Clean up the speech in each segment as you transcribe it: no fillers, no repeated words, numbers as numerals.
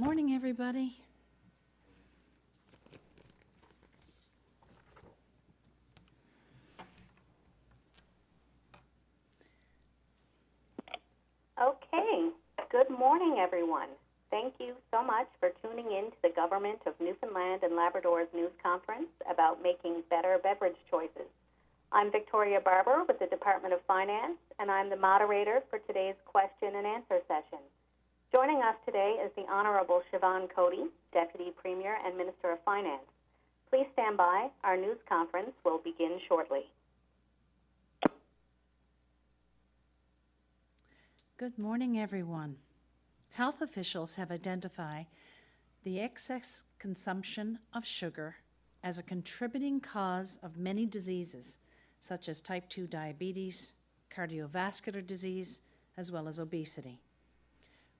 Morning, everybody. Okay, good morning, everyone. Thank you so much for tuning in to the Government of Newfoundland and Labrador's news conference about making better beverage choices. I'm Victoria Barber with the Department of Finance, and I'm the moderator for today's question and answer session. Joining us today is the Honourable Siobhan Coady, Deputy Premier and Minister of Finance. Please stand by. Our news conference will begin shortly. Good morning, everyone. Health officials have identified the excess consumption of sugar as a contributing cause of many diseases, such as type 2 diabetes, cardiovascular disease, as well as obesity.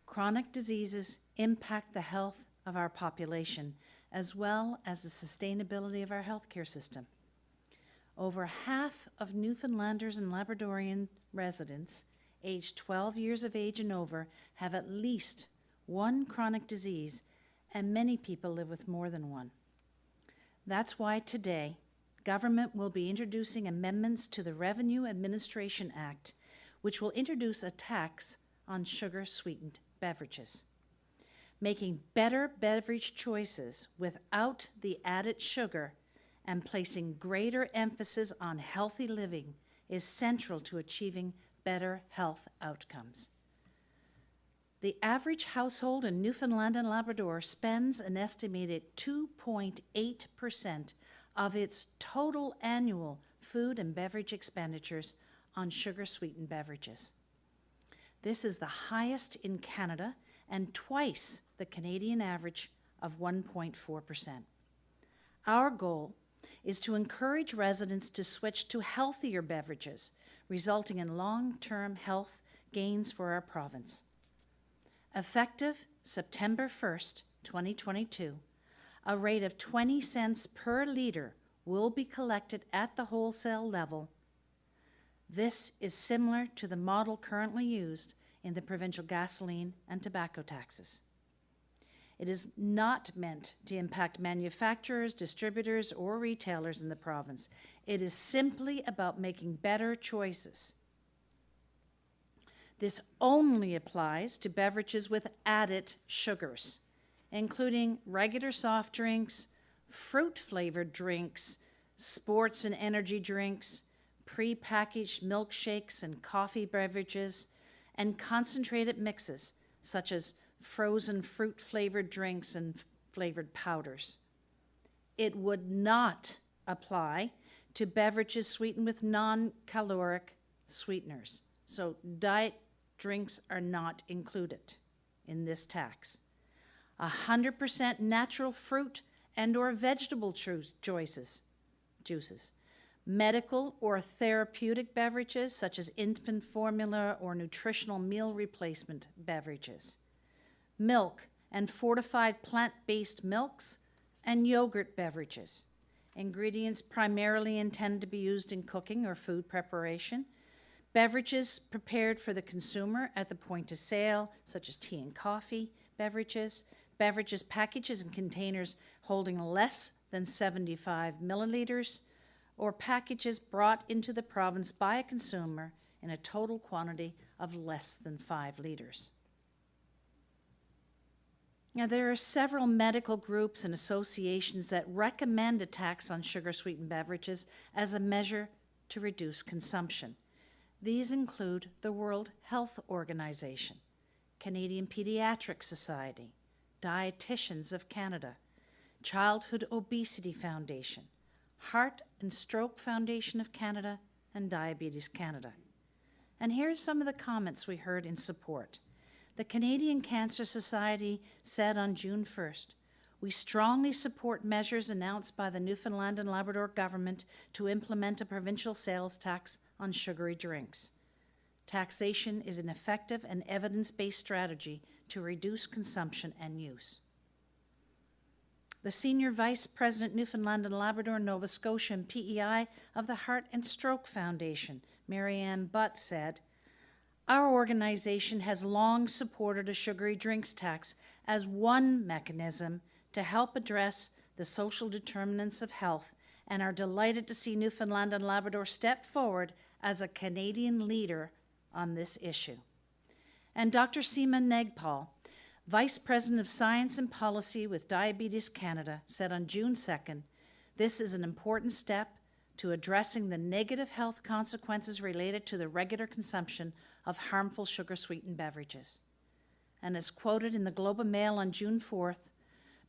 Chronic diseases impact the health of our population, as well as the sustainability of our healthcare system. Over half of Newfoundlanders and Labradorian residents aged 12 years of age and over have at least one chronic disease, and many people live with more than one. That's why today, government will be introducing amendments to the Revenue Administration Act, which will introduce a tax on sugar-sweetened beverages. Making better beverage choices without the added sugar and placing greater emphasis on healthy living is central to achieving better health outcomes. The average household in Newfoundland and Labrador spends an estimated 2.8% of its total annual food and beverage expenditures on sugar-sweetened beverages. This is the highest in Canada and twice the Canadian average of 1.4%. Our goal is to encourage residents to switch to healthier beverages, resulting in long-term health gains for our province. Effective September 1st, 2022, a rate of 20 cents per litre will be collected at the wholesale level. This is similar to the model currently used in the provincial gasoline and tobacco taxes. It is not meant to impact manufacturers, distributors, or retailers in the province. It is simply about making better choices. This only applies to beverages with added sugars, including regular soft drinks, fruit-flavored drinks, sports and energy drinks, pre-packaged milkshakes and coffee beverages, and concentrated mixes, such as frozen fruit-flavored drinks and flavored powders. It would not apply to beverages sweetened with non-caloric sweeteners. So diet drinks are not included in this tax. 100% natural fruit and or vegetable juices, medical or therapeutic beverages such as infant formula or nutritional meal replacement beverages, milk and fortified plant-based milks, and yogurt beverages. Ingredients primarily intended to be used in cooking or food preparation. Beverages prepared for the consumer at the point of sale, such as tea and coffee beverages. Beverages packages and containers holding less than 75 milliliters, or packages brought into the province by a consumer in a total quantity of less than 5 liters. Now, there are several medical groups and associations that recommend a tax on sugar-sweetened beverages as a measure to reduce consumption. These include the World Health Organization, Canadian Pediatric Society, Dietitians of Canada, Childhood Obesity Foundation, Heart and Stroke Foundation of Canada, and Diabetes Canada. And here's some of the comments we heard in support. The Canadian Cancer Society said on June 1st, "We strongly support measures announced by the Newfoundland and Labrador government to implement a provincial sales tax on sugary drinks. Taxation is an effective and evidence-based strategy to reduce consumption and use." The Senior Vice President, Newfoundland and Labrador, Nova Scotia, and PEI of the Heart and Stroke Foundation, Mary Ann Butt, said, Our organization has long supported a sugary drinks tax as one mechanism to help address the social determinants of health, and are delighted to see Newfoundland and Labrador step forward as a Canadian leader on this issue. And Dr. Seema Nagpal, Vice President of Science and Policy with Diabetes Canada, said on June 2nd, "This is an important step to addressing the negative health consequences related to the regular consumption of harmful sugar-sweetened beverages." And as quoted in the Globe and Mail on June 4th,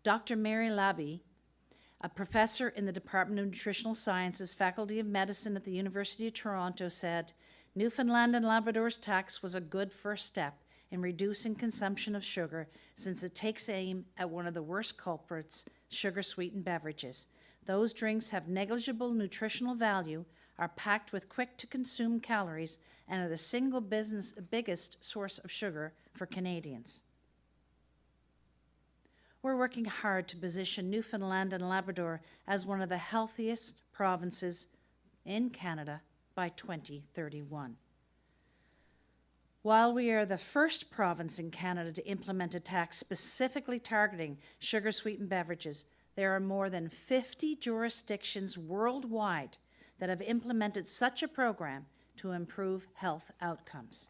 Dr. Mary Labby, a professor in the Department of Nutritional Sciences, Faculty of Medicine at the University of Toronto, said, "Newfoundland and Labrador's tax was a good first step in reducing consumption of sugar, since it takes aim at one of the worst culprits, sugar-sweetened beverages. Those drinks have negligible nutritional value, are packed with quick-to-consume calories, and are the single biggest source of sugar for Canadians." We're working hard to position Newfoundland and Labrador as one of the healthiest provinces in Canada by 2031. While we are the first province in Canada to implement a tax specifically targeting sugar-sweetened beverages, there are more than 50 jurisdictions worldwide that have implemented such a program to improve health outcomes.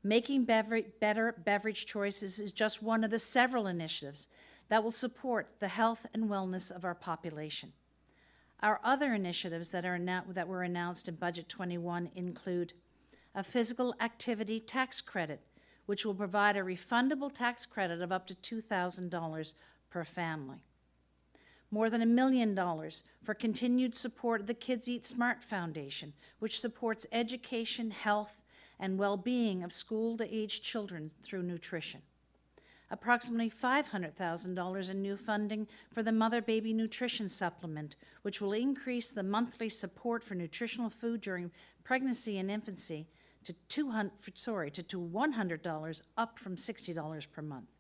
Making better beverage choices is just one of the several initiatives that will support the health and wellness of our population. Our other initiatives that were announced in Budget 21 include a physical activity tax credit, which will provide a refundable tax credit of up to $2,000 per family. More than $1 million for continued support of the Kids Eat Smart Foundation, which supports education, health, and well-being of school-to-age children through nutrition. Approximately $500,000 in new funding for the Mother-Baby Nutrition Supplement, which will increase the monthly support for nutritional food during pregnancy and infancy to $100, up from $60 per month.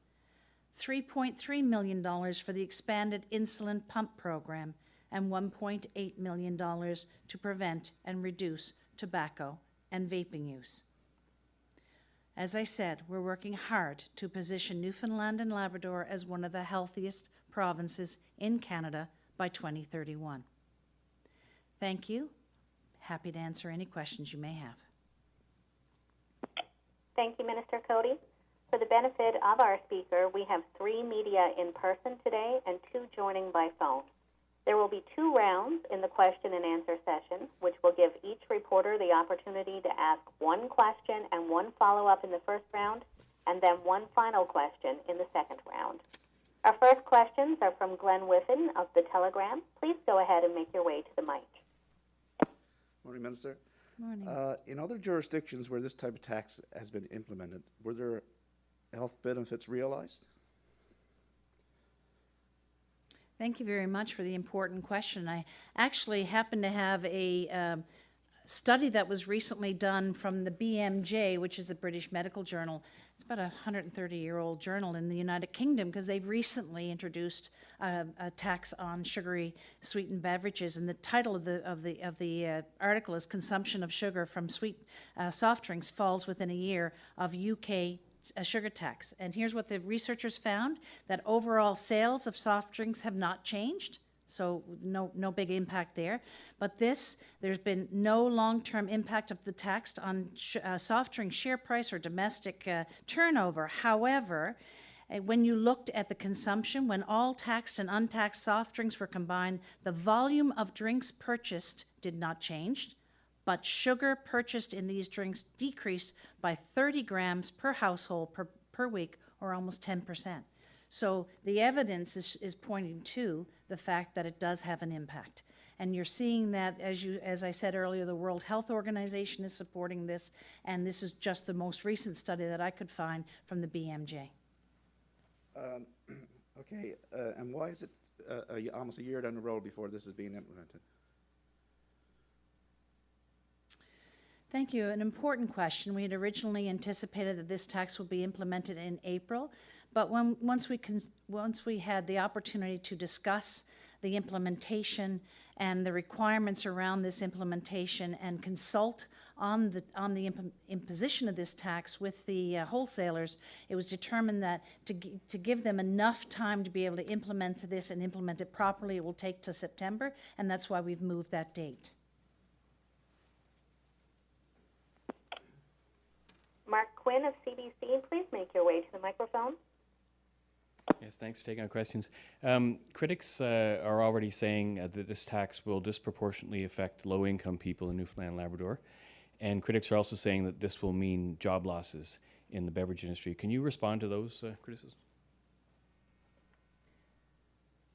$3.3 million for the expanded insulin pump program, and $1.8 million to prevent and reduce tobacco and vaping use. As I said, we're working hard to position Newfoundland and Labrador as one of the healthiest provinces in Canada by 2031. Thank you. Happy to answer any questions you may have. Thank you, Minister Coady. For the benefit of our speaker, we have 3 media in person today and 2 joining by phone. There will be 2 rounds in the question and answer session, which will give each reporter the opportunity to ask 1 question and 1 follow-up in the first round, and then 1 final question in the second round. Our first questions are from Glenn Whiffen of The Telegram. Please go ahead and make your way to the mic. Morning, Minister. Morning. In other jurisdictions where this type of tax has been implemented, were there health benefits realized? Thank you very much for the important question. I actually happen to have a study that was recently done from the BMJ, which is the British Medical Journal. It's about a 130-year-old journal in the United Kingdom, because they've recently introduced a tax on sugary sweetened beverages, and the title of the article is "Consumption of Sugar from Sweet Soft Drinks Falls Within a Year of UK a Sugar Tax." And here's what the researchers found: that overall sales of soft drinks have not changed, so no big impact there. But there's been no long-term impact of the tax on soft drink share price or domestic turnover. However, when you looked at the consumption, when all taxed and untaxed soft drinks were combined, the volume of drinks purchased did not change, but sugar purchased in these drinks decreased by 30 grams per household per week, or almost 10%. So the evidence is pointing to the fact that it does have an impact. And you're seeing that, as I said earlier, the World Health Organization is supporting this, and this is just the most recent study that I could find from the BMJ. Okay, and why is it almost a year down the road before this is being implemented? Thank you. An important question. We had originally anticipated that this tax would be implemented in April, but once we had the opportunity to discuss the implementation and the requirements around this implementation and consult on the imposition of this tax with the wholesalers, it was determined that to give them enough time to be able to implement this and implement it properly, it will take to September, and that's why we've moved that date. Mark Quinn of CBC, please make your way to the microphone. Yes, thanks for taking our questions. Critics are already saying that this tax will disproportionately affect low-income people in Newfoundland and Labrador, and critics are also saying that this will mean job losses in the beverage industry. Can you respond to those criticisms?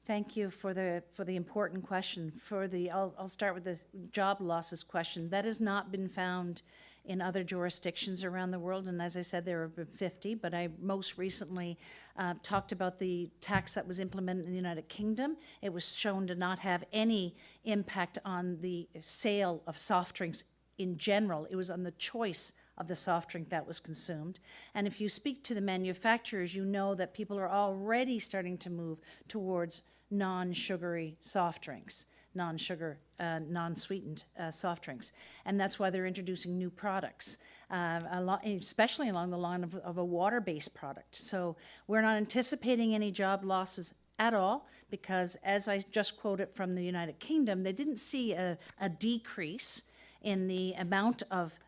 Thank you for the important question. I'll start with the job losses question. That has not been found in other jurisdictions around the world, and as I said, there have been 50, but I most recently talked about the tax that was implemented in the United Kingdom. It was shown to not have any impact on the sale of soft drinks in general. It was on the choice of the soft drink that was consumed. And if you speak to the manufacturers, you know that people are already starting to move towards non-sugary soft drinks, non-sugar, non-sweetened soft drinks. And that's why they're introducing new products, especially along the line of a water-based product. So we're not anticipating any job losses at all, because as I just quoted from the United Kingdom, they didn't see a decrease in the amount of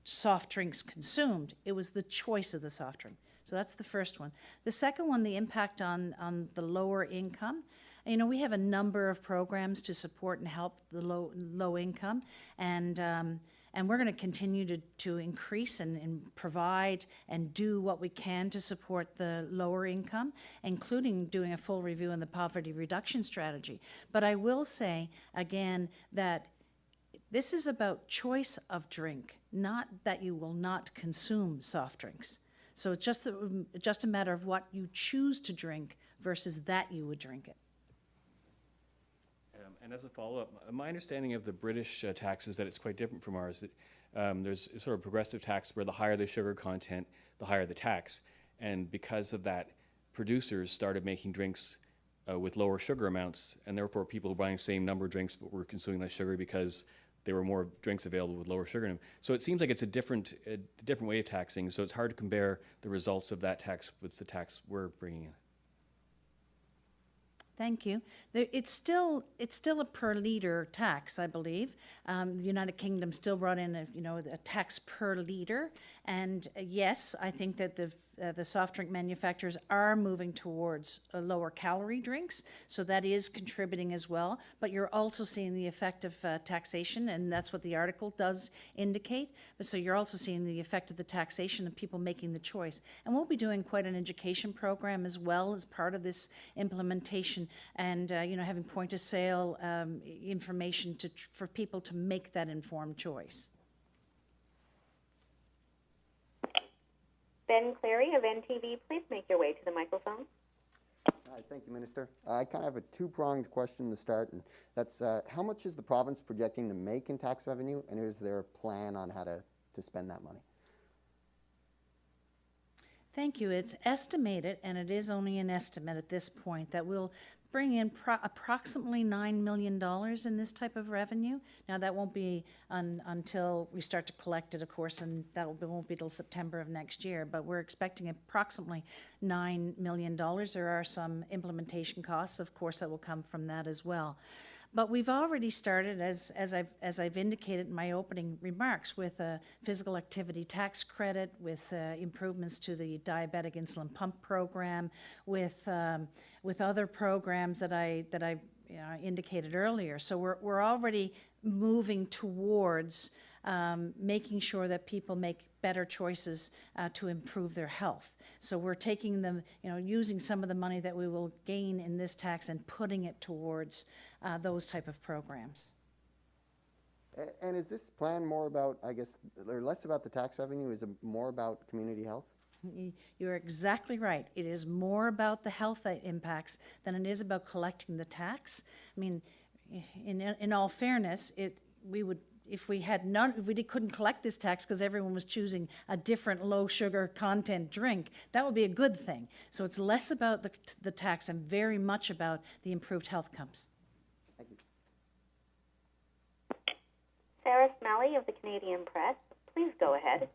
soft drinks consumed. It was the choice of the soft drink. So that's the first one. The second one, the impact on the lower income. You know, we have a number of programs to support and help the low income, and we're going to continue to increase and provide and do what we can to support the lower income, including doing a full review on the poverty reduction strategy. But I will say again that this is about choice of drink, not that you will not consume soft drinks. So it's just a matter of what you choose to drink versus that you would drink it. And as a follow-up, my understanding of the British tax is that it's quite different from ours. That there's a sort of progressive tax where the higher the sugar content, the higher the tax. And because of that, producers started making drinks with lower sugar amounts, and therefore people were buying the same number of drinks but were consuming less sugar because there were more drinks available with lower sugar in them. So it seems like it's a different way of taxing, so it's hard to compare the results of that tax with the tax we're bringing in. Thank you. It's still a per liter tax, I believe. The United Kingdom still brought in a tax per liter, and yes, I think that the soft drink manufacturers are moving towards lower calorie drinks, so that is contributing as well. But you're also seeing the effect of taxation, and that's what the article does indicate. But so you're also seeing the effect of the taxation of people making the choice. And we'll be doing quite an education program as well as part of this implementation, and having point of sale information for people to make that informed choice. Ben Cleary of NTV, please make your way to the microphone. Hi, thank you, Minister. I kind of have a two-pronged question to start, and that's how much is the province projecting to make in tax revenue, and is there a plan on how to spend that money? Thank you. It's estimated, and it is only an estimate at this point, that we'll bring in approximately $9 million in this type of revenue. Now, that won't be until we start to collect it, of course, and that won't be till September of next year, but we're expecting approximately $9 million. There are some implementation costs, of course, that will come from that as well. But we've already started, as I've indicated in my opening remarks, with a physical activity tax credit, with improvements to the diabetic insulin pump program, with other programs that I indicated earlier. So we're already moving towards making sure that people make better choices to improve their health. So we're taking them, using some of the money that we will gain in this tax and putting it towards those type of programs. And is this plan more about, I guess, or less about the tax revenue? Is it more about community health? You're exactly right. It is more about the health impacts than it is about collecting the tax. I mean, in all fairness, if we couldn't collect this tax because everyone was choosing a different low sugar content drink, that would be a good thing. So it's less about the tax and very much about the improved health outcomes. Thank you. Sarah Smelly of the Canadian Press. Please go ahead.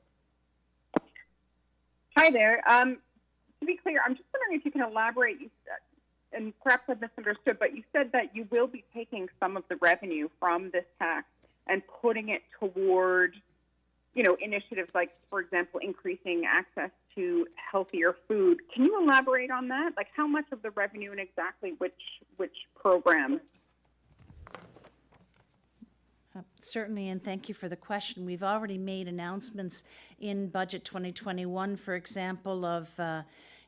Hi there. To be clear, I'm just wondering if you can elaborate, and perhaps I've misunderstood, but you said that you will be taking some of the revenue from this tax and putting it toward, initiatives like, for example, increasing access to healthier food. Can you elaborate on that? Like, how much of the revenue and exactly which program? Certainly, and thank you for the question. We've already made announcements in Budget 2021, for example, of,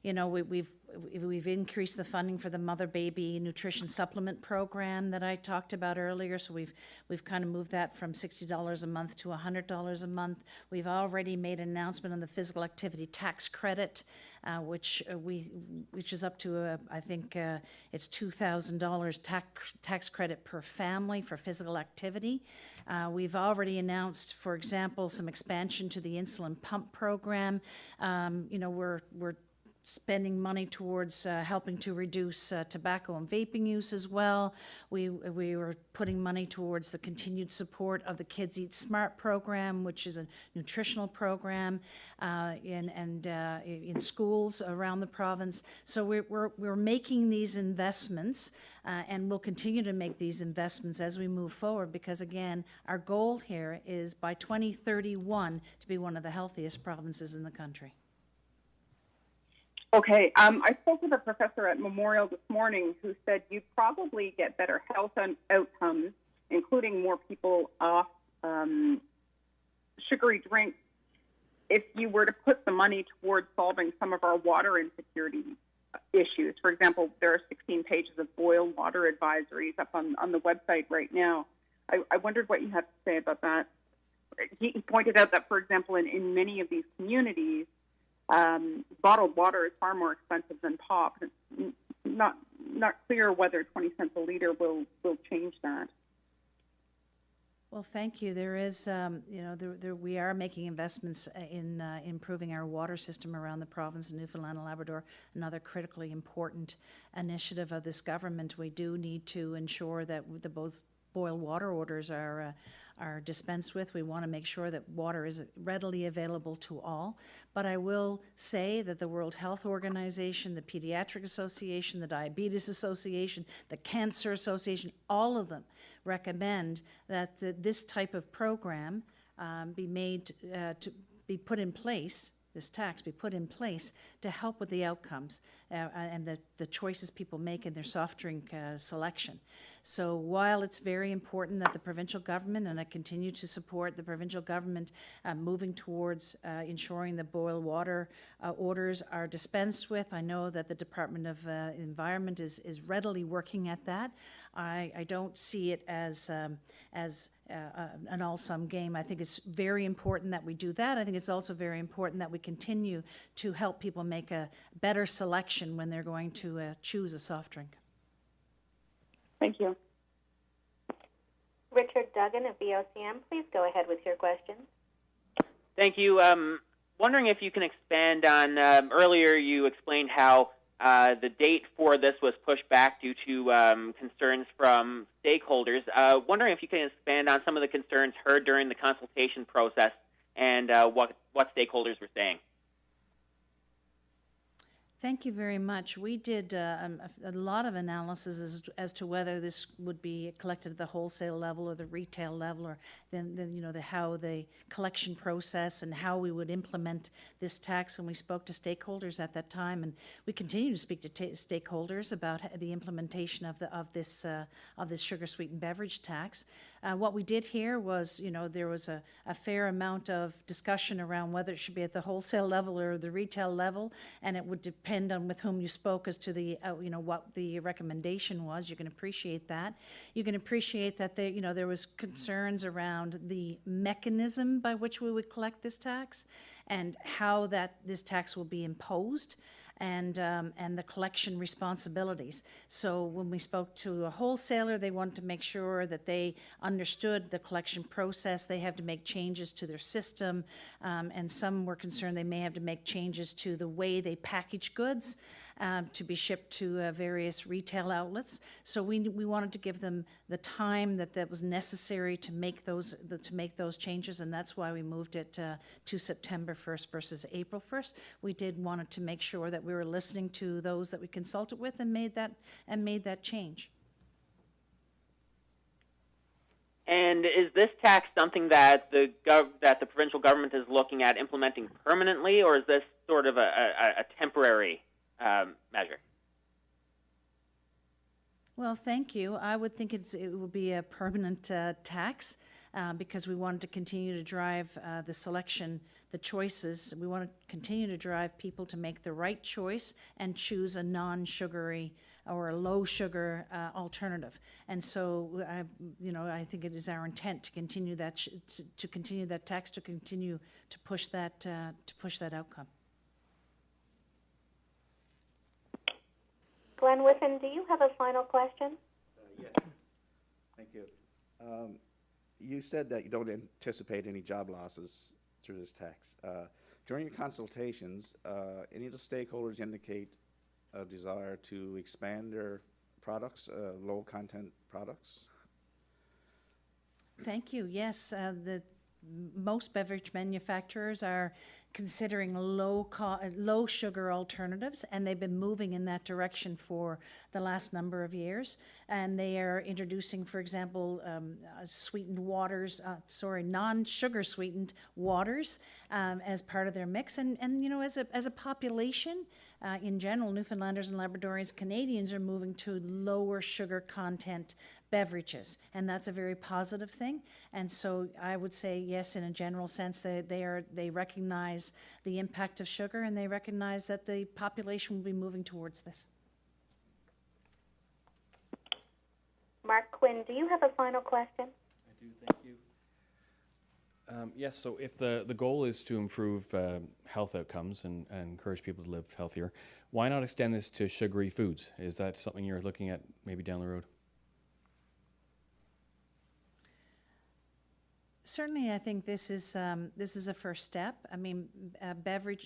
we've increased the funding for the mother-baby nutrition supplement program that I talked about earlier. So we've kind of moved that from $60 a month to $100 a month. We've already made an announcement on the physical activity tax credit, which is up to I think it's $2,000 tax credit per family for physical activity. We've already announced, for example, some expansion to the insulin pump program. We're spending money towards helping to reduce tobacco and vaping use as well. We were putting money towards the continued support of the Kids Eat Smart program, which is a nutritional program in schools around the province. So we're making these investments and we'll continue to make these investments as we move forward, because again, our goal here is by 2031 to be one of the healthiest provinces in the country. Okay, I spoke with a professor at Memorial this morning who said you'd probably get better health outcomes, including more people off sugary drinks, if you were to put the money towards solving some of our water insecurity issues. For example, there are 16 pages of boil water advisories up on the website right now. I wondered what you had to say about that. He pointed out that, for example, in many of these communities, bottled water is far more expensive than pop. It's not clear whether 20 cents a liter will change that. Well, thank you. There is, we are making investments in improving our water system around the province of Newfoundland and Labrador, another critically important initiative of this government. We do need to ensure that the boil water orders are dispensed with. We want to make sure that water is readily available to all. But I will say that the World Health Organization, the Pediatric Association, the Diabetes Association, the Cancer Association, all of them recommend that this type of program be made to be put in place, this tax be put in place to help with the outcomes and the choices people make in their soft drink selection. So while it's very important that the provincial government, and I continue to support the provincial government moving towards ensuring the boil water orders are dispensed with, I know that the Department of Environment is readily working at that. I don't see it as an all-sum game. I think it's very important that we do that. I think it's also very important that we continue to help people make a better selection when they're going to choose a soft drink. Thank you. Richard Duggan of VOCM, please go ahead with your question. Thank you. Wondering if you can expand on, earlier you explained how the date for this was pushed back due to concerns from stakeholders. Wondering if you can expand on some of the concerns heard during the consultation process and what stakeholders were saying. Thank you very much. We did a lot of analysis as to whether this would be collected at the wholesale level or the retail level, or how the collection process and how we would implement this tax. And we spoke to stakeholders at that time, and we continue to speak to stakeholders about the implementation of this sugar sweetened beverage tax. What we did here was, there was a fair amount of discussion around whether it should be at the wholesale level or the retail level, and it would depend on with whom you spoke as to the, what the recommendation was. You can appreciate that. You can appreciate that there was concerns around the mechanism by which we would collect this tax and how this tax will be imposed, and the collection responsibilities. So when we spoke to a wholesaler, they wanted to make sure that they understood the collection process. They have to make changes to their system, and some were concerned they may have to make changes to the way they package goods. to be shipped to various retail outlets. So we wanted to give them the time that was necessary to make those changes, and that's why we moved it to September 1st versus April 1st. We wanted to make sure that we were listening to those that we consulted with and made that change. And is this tax something that the provincial government is looking at implementing permanently, or is this sort of a temporary measure? Well, thank you. I would think it will be a permanent tax because we wanted to continue to drive the selection, the choices. We want to continue to drive people to make the right choice and choose a non-sugary or a low-sugar alternative. And so, I think it is our intent to continue that tax, to continue to push that outcome. Glenn Whiffen, do you have a final question? Yes. Thank you. You said that you don't anticipate any job losses through this tax. During your consultations, any of the stakeholders indicate a desire to expand their products, low-content products? Thank you. Yes, most beverage manufacturers are considering low sugar alternatives, and they've been moving in that direction for the last number of years. And they are introducing, for example, sweetened waters, non-sugar sweetened waters as part of their mix. And as a population, in general, Newfoundlanders and Labradorians, Canadians are moving to lower sugar content beverages, and that's a very positive thing. And so I would say yes, in a general sense, they recognize the impact of sugar, and they recognize that the population will be moving towards this. Mark Quinn, do you have a final question? I do, thank you. Yes, so if the goal is to improve health outcomes and encourage people to live healthier, why not extend this to sugary foods? Is that something you're looking at maybe down the road? Certainly, I think this is a first step. I mean,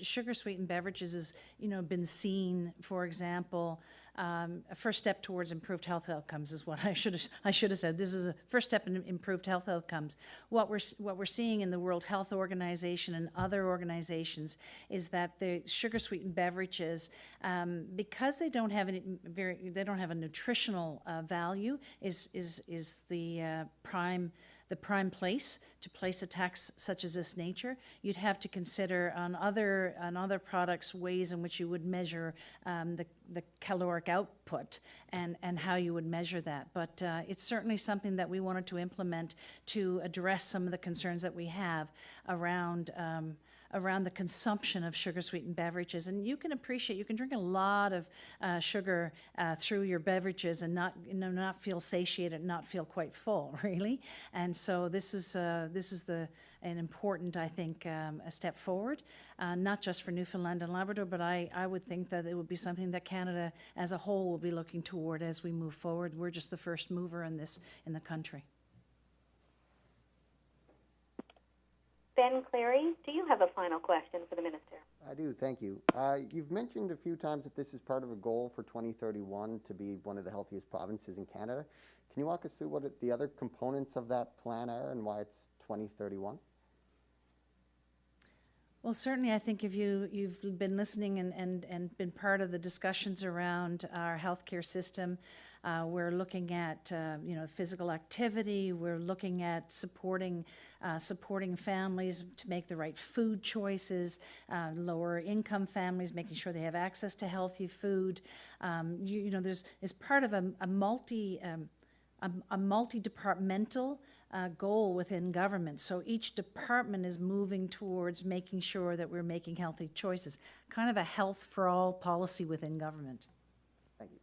sugar sweetened beverages has been seen, for example, a first step towards improved health outcomes is what I should have said. This is a first step in improved health outcomes. What we're seeing in the World Health Organization and other organizations is that the sugar sweetened beverages, because they don't have a nutritional value, is the prime place to place a tax such as this nature. You'd have to consider on other products ways in which you would measure the caloric output and how you would measure that. But it's certainly something that we wanted to implement to address some of the concerns that we have around the consumption of sugar-sweetened beverages. And you can drink a lot of sugar through your beverages and not feel satiated, not feel quite full, really. And so this is an important, I think, a step forward, not just for Newfoundland and Labrador, but I would think that it would be something that Canada as a whole will be looking toward as we move forward. We're just the first mover in this in the country. Ben Cleary, do you have a final question for the Minister? I do, thank you. You've mentioned a few times that this is part of a goal for 2031 to be one of the healthiest provinces in Canada. Can you walk us through what the other components of that plan are and why it's 2031? Well, certainly, I think if you've been listening and been part of the discussions around our healthcare system, we're looking at physical activity. We're looking at supporting families to make the right food choices. Lower income families, making sure they have access to healthy food. There's part of a multi-departmental goal within government. So each department is moving towards making sure that we're making healthy choices. Kind of a health for all policy within government. Thank you.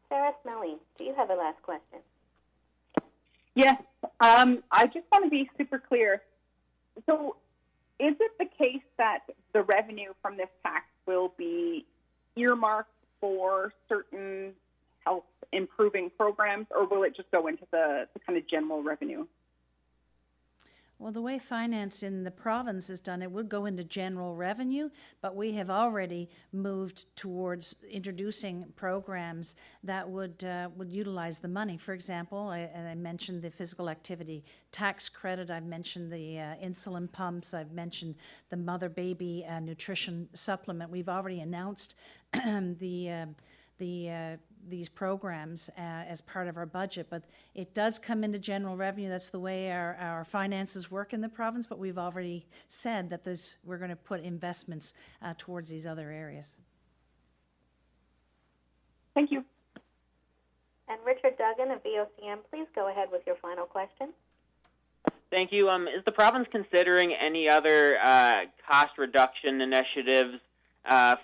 Sarah Smelly, do you have a last question? Yes. I just want to be super clear. So is it the case that the revenue from this tax will be earmarked for certain health improving programs, or will it just go into the kind of general revenue? Well, the way finance in the province is done, it would go into general revenue, but we have already moved towards introducing programs that would utilize the money. For example, I mentioned the physical activity tax credit. I've mentioned the insulin pumps. I've mentioned the mother-baby nutrition supplement. We've already announced these programs as part of our budget, but it does come into general revenue. That's the way our finances work in the province, but we've already said that we're going to put investments towards these other areas. Thank you. And Richard Duggan of VOCM, please go ahead with your final question. Thank you. Is the province considering any other cost reduction initiatives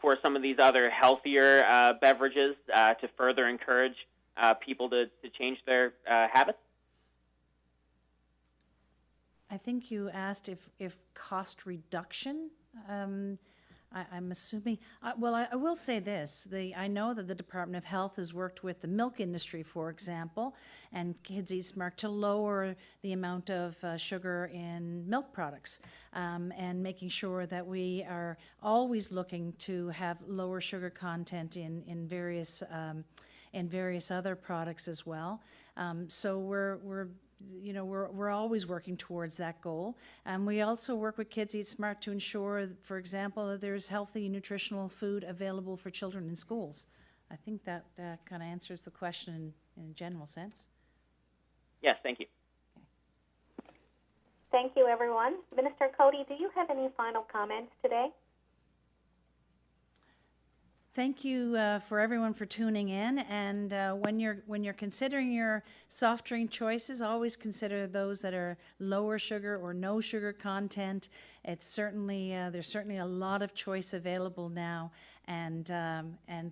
for some of these other healthier beverages to further encourage people to change their habits? I think you asked if cost reduction. I'm assuming. Well, I will say this. I know that the Department of Health has worked with the milk industry, for example, and Kids Eat Smart to lower the amount of sugar in milk products, and making sure that we are always looking to have lower sugar content in various other products as well. So we're always working towards that goal. And we also work with Kids Eat Smart to ensure, for example, that there's healthy nutritional food available for children in schools. I think that kind of answers the question in a general sense. Yes, thank you. Thank you, everyone. Minister Coady, do you have any final comments today? Thank you for everyone for tuning in. And when you're considering your soft drink choices, always consider those that are lower sugar or no sugar content. It's certainly there's certainly a lot of choice available now. And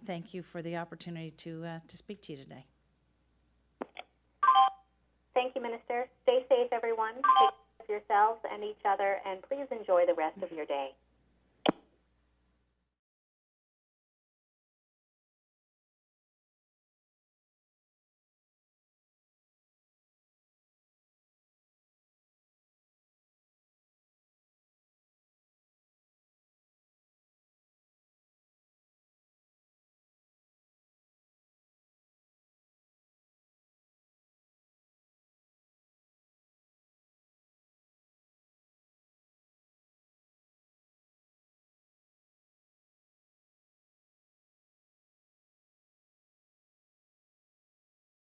thank you for the opportunity to speak to you today. Thank you, Minister. Stay safe, everyone. Take care of yourselves and each other, and please enjoy the rest of your day.